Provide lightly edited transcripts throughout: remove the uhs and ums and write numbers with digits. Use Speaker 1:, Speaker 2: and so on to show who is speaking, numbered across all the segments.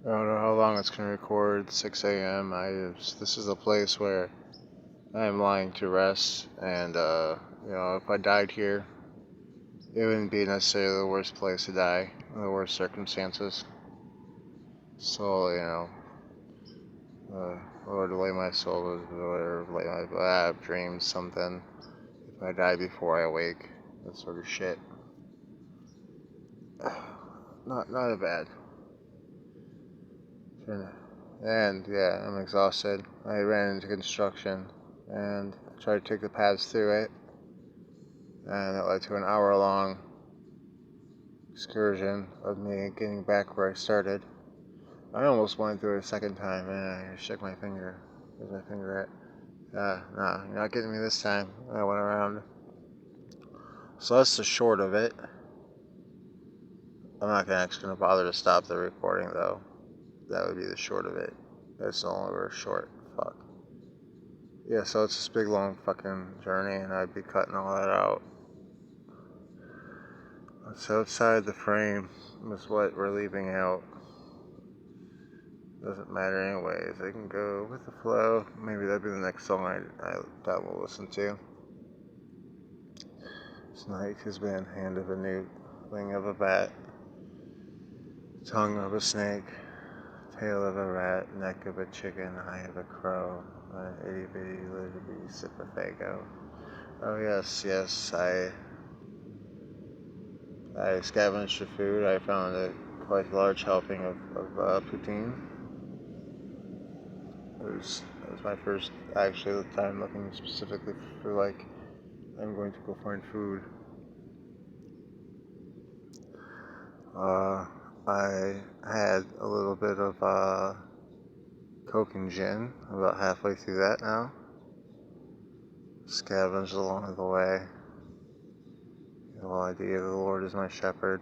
Speaker 1: I don't know how long it's gonna record. 6 a.m. This is a place where I am lying to rest, and if I died here, it wouldn't be necessarily the worst place to die, in the worst circumstances. So Lord, lay my soul, or lay my dreams, something. If I die before I awake, that sort of shit. Not a bad. And yeah, I'm exhausted. I ran into construction and tried to take the paths through it, and it led to an hour-long excursion of me getting back where I started. I almost went through it a second time, and I shook my finger. Where's my finger at? No, you're not getting me this time. I went around. So that's the short of it. I'm not actually gonna bother to stop the recording though. That would be the short of it. That's the only word short. Fuck. Yeah, so it's this big long fucking journey, and I'd be cutting all that out. What's outside the frame is what we're leaving out. Doesn't matter anyways. I can go with the flow. Maybe that'd be the next song that we'll listen to. Tonight has been hand of a newt, wing of a bat, tongue of a snake, tail of a rat, neck of a chicken, eye of a crow, an itty bitty litty bitty sip of fago. Oh yes, I scavenged for food. I found a quite large helping of poutine. It was my first actually time looking specifically for like I'm going to go find food. I had a little bit of Coke and gin. I'm about halfway through that now. Scavenged along the way. The whole idea the Lord is my shepherd.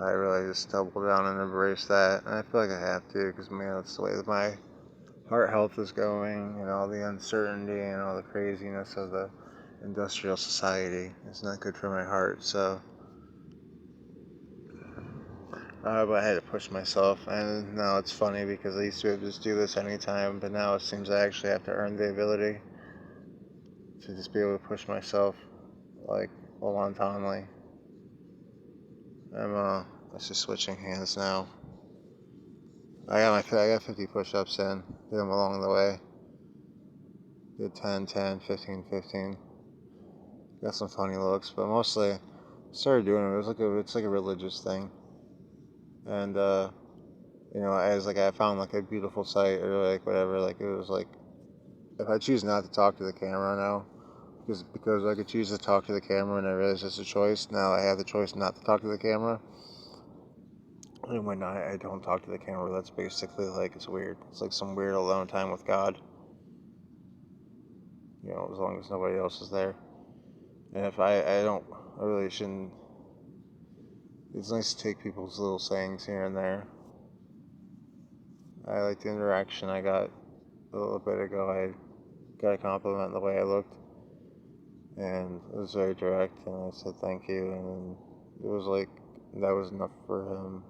Speaker 1: I really just double down and embrace that, and I feel like I have to, because man, that's the way that my heart health is going, and all the uncertainty and all the craziness of the industrial society. It's not good for my heart, so but I had to push myself, and now it's funny because I used to just do this anytime, but now it seems I actually have to earn the ability to just be able to push myself, like, wantonly. It's just switching hands now. I got 50 push-ups in, did them along the way. Did 10, 10, 15, 15. Got some funny looks, but mostly started doing it. It's like a religious thing, and as like I found like a beautiful sight or like whatever. Like it was like if I choose not to talk to the camera now, because I could choose to talk to the camera and I realize it's a choice. Now I have the choice not to talk to the camera. And when I don't talk to the camera, that's basically like it's weird. It's like some weird alone time with God. As long as nobody else is there. And if I really shouldn't. It's nice to take people's little sayings here and there. I like the interaction I got a little bit ago. I got a compliment on the way I looked, and it was very direct, and I said thank you, and then it was like that was enough for him.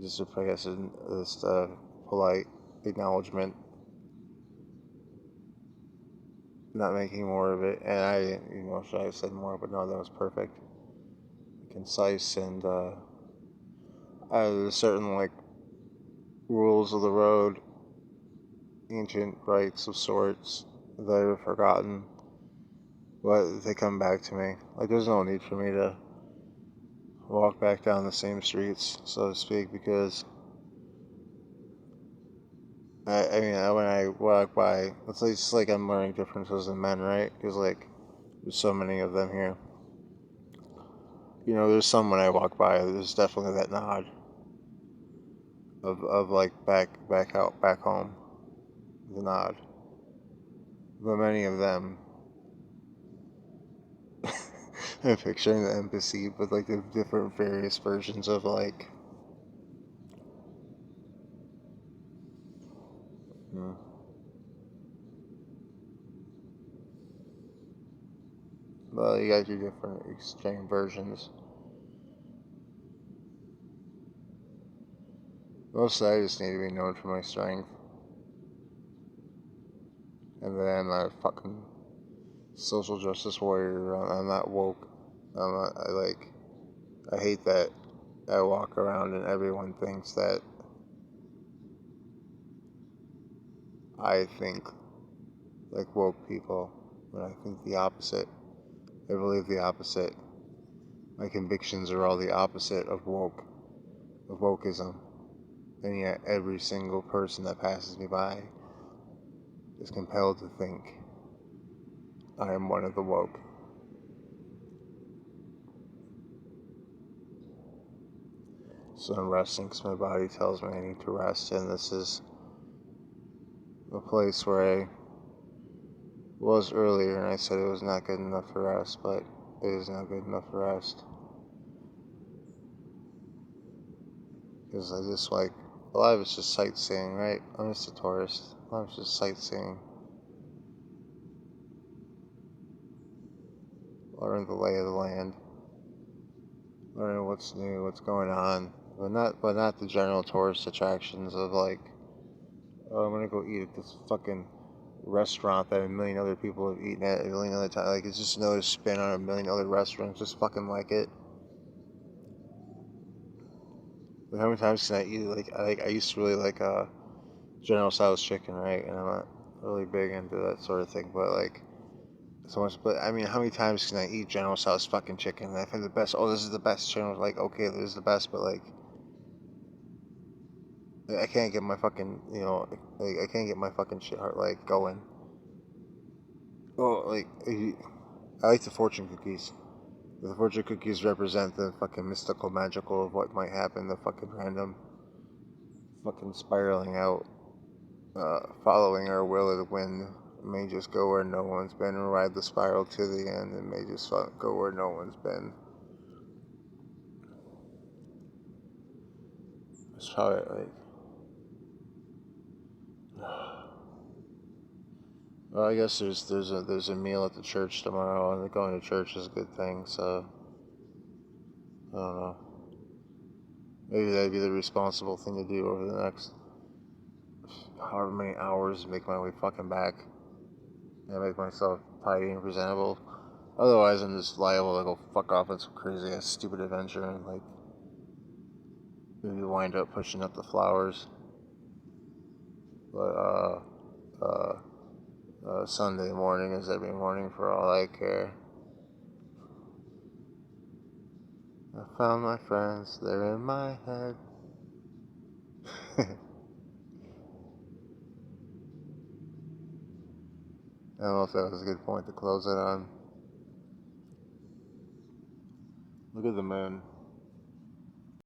Speaker 1: Just I guess this polite acknowledgement, not making more of it, and should I have said more, but no, that was perfect, concise, and there's certain like rules of the road, ancient rites of sorts that I've forgotten, but they come back to me. Like there's no need for me to walk back down the same streets, so to speak, because when I walk by, it's just like I'm learning differences in men, right? Because like there's so many of them here. There's some when I walk by. There's definitely that nod of like back home, the nod. But many of them, I'm picturing the embassy, but like the different various versions of like. Hmm. Well, you got your different extreme versions. Mostly I just need to be known for my strength. And then I'm a fucking social justice warrior. I'm not woke. I hate that I walk around and everyone thinks that I think like woke people, when I think the opposite. I believe the opposite. My convictions are all the opposite of wokeism. And yet every single person that passes me by is compelled to think I am one of the woke. So I'm resting because my body tells me I need to rest, and this is a place where I was earlier and I said it was not good enough for rest, but it is not good enough for rest. Because I just like, a lot of it's just sightseeing, right? I'm just a tourist. A lot of it's just sightseeing. Learn the lay of the land. Learning what's new, what's going on. But not the general tourist attractions of like, oh, I'm gonna go eat at this fucking restaurant that a million other people have eaten at a million other times. Like, it's just another spin on a million other restaurants. Just fucking like it. But how many times can I eat it? I used to really like General Tso's chicken, right? And I'm not really big into that sort of thing, but like so much. But I mean, how many times can I eat General Tso's fucking chicken? And I think the best. Oh, this is the best channel. Like, okay, this is the best, but like, I can't get my fucking, like I can't get my fucking shit heart like going. Oh, like I like the fortune cookies. The fortune cookies represent the fucking mystical, magical of what might happen. The fucking random, fucking spiraling out, following our will of the wind. May just go where no one's been and ride the spiral to the end. And may just go where no one's been. It's probably like. Well, I guess there's a meal at the church tomorrow, and going to church is a good thing. So I don't know. Maybe that'd be the responsible thing to do over the next however many hours. Make my way fucking back and make myself tidy and presentable. Otherwise, I'm just liable to go fuck off on some crazy ass stupid adventure and like maybe wind up pushing up the flowers. But Sunday morning is every morning for all I care. I found my friends, they're in my head. I don't know if that was a good point to close it on. Look at the moon.